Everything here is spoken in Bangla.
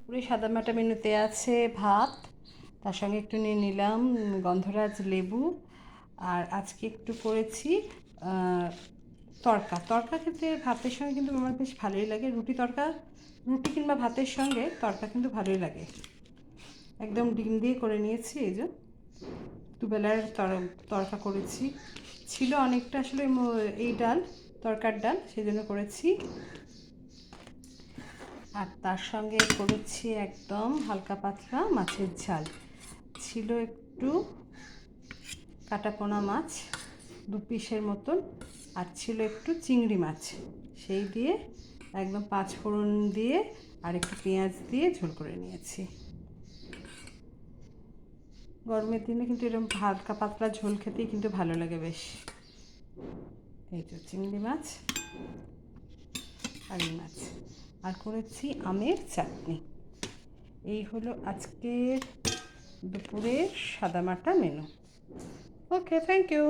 পুরো সাদামাটা মেনুতে আছে ভাত, তার সঙ্গে একটু নিয়ে নিলাম গন্ধরাজ লেবু, আর আজকে একটু করেছি তড়কা খেতে ভাতের সঙ্গে কিন্তু আমার বেশ ভালোই লাগে। রুটি কিংবা ভাতের সঙ্গে তড়কা কিন্তু ভালোই লাগে। একদম ডিম দিয়ে করে নিয়েছি। এই যে দুবেলার তড়কা করেছি, ছিল অনেকটা আসলে এই ডাল তড়কার ডাল, সেই জন্য করেছি। আর তার সঙ্গে করেছি একদম হালকা পাতলা মাছের ঝাল, ছিল একটু কাটাপোনা মাছ 2 পিসের মতন, আর ছিল একটু চিংড়ি মাছ, সেই দিয়ে একদম 5 ফোড়ন দিয়ে আর একটু পেঁয়াজ দিয়ে ঝোল করে নিয়েছি। গরমের দিনে কিন্তু এরকম হালকা পাতলা ঝোল খেতেই কিন্তু ভালো লাগে বেশ। এই তো চিংড়ি মাছ আর এই মাছ, আর করেছি আমের চাটনি। এই হলো আজকের দুপুরের সাদামাটা মেনু। Okay, thank you.